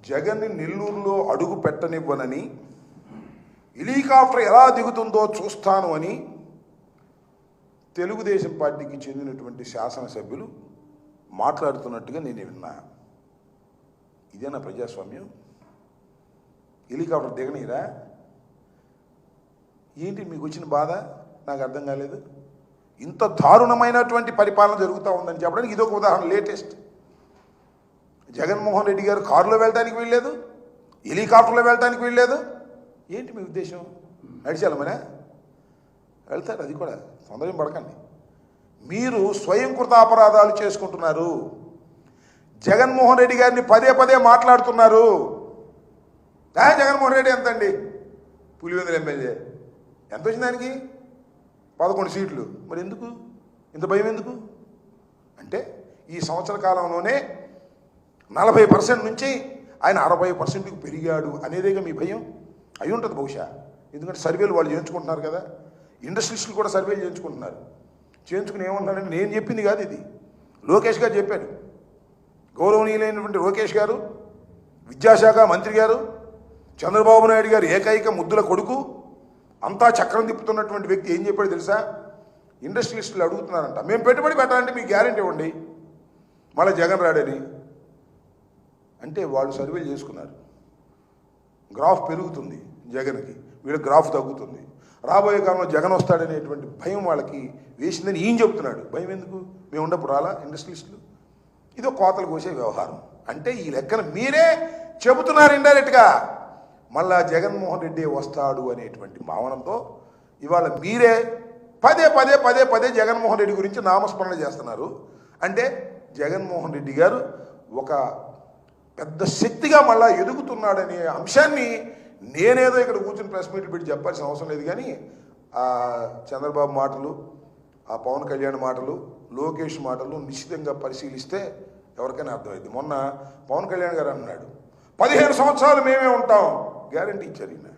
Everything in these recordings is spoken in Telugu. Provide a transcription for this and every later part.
జగన్ని నెల్లూరులో అడుగు పెట్టనివ్వనని, హెలికాప్టర్ ఎలా దిగుతుందో చూస్తాను అని తెలుగుదేశం పార్టీకి చెందినటువంటి శాసనసభ్యులు మాట్లాడుతున్నట్టుగా నేను విన్నా. ఇదేనా ప్రజాస్వామ్యం? హెలికాప్టర్ దిగనీరా? ఏంటి మీకు వచ్చిన బాధ? నాకు అర్థం కాలేదు. ఇంత దారుణమైనటువంటి పరిపాలన జరుగుతూ ఉందని చెప్పడానికి ఇదొక ఉదాహరణ. లేటెస్ట్ జగన్మోహన్ రెడ్డి గారు కారులో వెళ్ళడానికి వీల్లేదు, హెలికాప్టర్లో వెళ్ళడానికి వీల్లేదు. ఏంటి మీ ఉద్దేశం? నడిచాలమనే వెళ్తారు, అది కూడా తొందర పడకండి. మీరు స్వయం కృత అపరాధాలు చేసుకుంటున్నారు. జగన్మోహన్ రెడ్డి గారిని పదే పదే మాట్లాడుతున్నారు. జగన్మోహన్ రెడ్డి ఎంతండి? పులివెందుల ఎమ్మెల్యే ఎంత వచ్చింది దానికి? 11 సీట్లు. మరి ఎందుకు ఇంత భయం? ఎందుకు అంటే ఈ సంవత్సర కాలంలోనే 40% నుంచి ఆయన 60%కి పెరిగాడు అనేదేగా మీ భయం. అయి ఉంటుంది బహుశా. ఎందుకంటే సర్వేలు వాళ్ళు చేయించుకుంటున్నారు కదా, ఇండస్ట్రీస్లు కూడా సర్వేలు చేయించుకుంటున్నారు. చేయించుకుని ఏమంటున్నారంటే నేను చెప్పింది కాదు, ఇది లోకేష్ గారు చెప్పాడు. గౌరవనీయులైనటువంటి లోకేష్ గారు, విద్యాశాఖ మంత్రి గారు, చంద్రబాబు నాయుడు గారు ఏకైక ముద్దుల కొడుకు, అంతా చక్రం తిప్పుతున్నటువంటి వ్యక్తి ఏం చెప్పాడు తెలుసా? ఇండస్ట్రియలిస్టులు అడుగుతున్నారంట, మేము పెట్టుబడి పెట్టాలంటే మీకు గ్యారెంటీ ఇవ్వండి, మళ్ళీ జగన్ రాడని. అంటే వాళ్ళు సర్వేలు చేసుకున్నారు. గ్రాఫ్ పెరుగుతుంది జగన్కి, వీళ్ళ గ్రాఫ్ తగ్గుతుంది. రాబోయే కాలంలో జగన్ వస్తాడనేటువంటి భయం వాళ్ళకి వేసిందని ఈయన చెప్తున్నాడు. భయం ఎందుకు? మేము ఉన్నప్పుడు రాలా ఇండస్ట్రియలిస్టులు? ఇదో కోతలు కోసే వ్యవహారం. అంటే ఈ లెక్కన మీరే చెబుతున్నారు ఇండైరెక్ట్గా. మళ్ళా జగన్మోహన్ రెడ్డి వస్తాడు అనేటువంటి భావనతో ఇవాళ మీరే పదే పదే పదే పదే జగన్మోహన్ రెడ్డి గురించి నామస్మరణ చేస్తున్నారు. అంటే జగన్మోహన్ రెడ్డి గారు ఒక పెద్ద శక్తిగా మళ్ళా ఎదుగుతున్నాడనే అంశాన్ని నేనేదో ఇక్కడ కూర్చుని ప్రెస్ మీట్లు పెట్టి చెప్పాల్సిన అవసరం లేదు. కానీ ఆ చంద్రబాబు మాటలు, ఆ పవన్ కళ్యాణ్ మాటలు, లోకేష్ మాటలు నిశ్చితంగా పరిశీలిస్తే ఎవరికైనా అర్థమైంది. మొన్న పవన్ కళ్యాణ్ గారు అన్నాడు 15 సంవత్సరాలు మేమే ఉంటాం, గ్యారంటీ ఇచ్చారు ఈయన.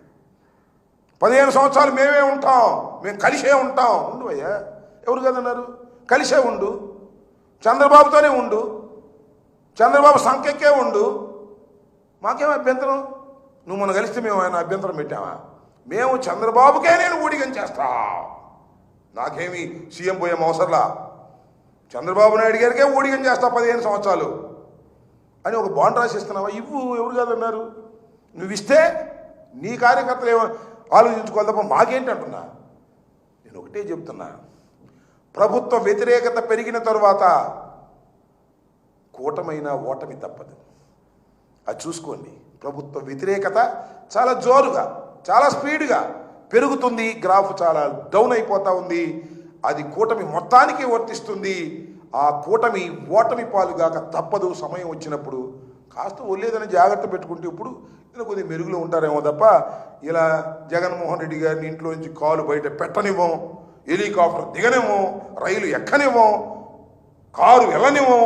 15 సంవత్సరాలు మేమే ఉంటాం, మేము కలిసే ఉంటాం. ఉండు అయ్యా, ఎవరు కదన్నారు? కలిసే ఉండు, చంద్రబాబుతోనే ఉండు, చంద్రబాబు సంఖ్యకే ఉండు, మాకేం అభ్యంతరం? నువ్వు మనం కలిస్తే మేము ఆయన అభ్యంతరం పెట్టామా? మేము చంద్రబాబుకే నేను ఊడిగం చేస్తా, నాకేమి సీఎం పోయాం అవసరంలా, చంద్రబాబు నాయుడు గారికే ఊడిగం చేస్తా 15 సంవత్సరాలు అని ఒక బాండ్ రాసిస్తున్నావా? ఇవ్వు, ఎవరు కాదన్నారు? నువ్వు ఇస్తే నీ కార్యకర్తలు ఏమో ఆలోచించుకోవాలి తప్ప మాకేంటి అంటున్నా. నేను ఒకటే చెప్తున్నా, ప్రభుత్వ వ్యతిరేకత పెరిగిన తరువాత కూటమైన ఓటమి తప్పదు. అది చూసుకోండి. ప్రభుత్వ వ్యతిరేకత చాలా జోరుగా, చాలా స్పీడ్గా పెరుగుతుంది. గ్రాఫ్ చాలా డౌన్ అయిపోతూ ఉంది. అది కూటమి మొత్తానికి వర్తిస్తుంది. ఆ కూటమి ఓటమి పాలుగాక తప్పదు. సమయం వచ్చినప్పుడు కాస్త ఒళ్ళేదని జాగ్రత్త పెట్టుకుంటే ఇప్పుడు ఇలా కొద్దిగా మెరుగులో ఉంటారేమో తప్ప ఇలా జగన్మోహన్ రెడ్డి గారిని ఇంట్లో నుంచి కాలు బయట పెట్టనివ్వం, హెలికాప్టర్ దిగనివ్వం, రైలు ఎక్కనివ్వం, కారు వెళ్ళనివ్వం.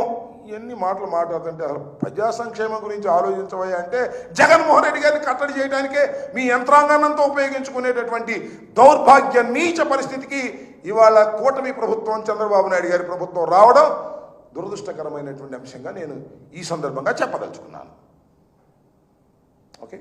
ఇవన్నీ మాటలు మాట్లాడుతుంటే అసలు ప్రజా సంక్షేమం గురించి ఆలోచించవయ్యా అంటే జగన్మోహన్ రెడ్డి గారిని కట్టడి చేయడానికే మీ యంత్రాంగాన్నంతా ఉపయోగించుకునేటటువంటి దౌర్భాగ్య నీచ పరిస్థితికి ఇవాళ కూటమి ప్రభుత్వం, చంద్రబాబు నాయుడు గారి ప్రభుత్వం రావడం దురదృష్టకరమైనటువంటి అంశంగా నేను ఈ సందర్భంగా చెప్పదలుచుకున్నాను. ఓకే.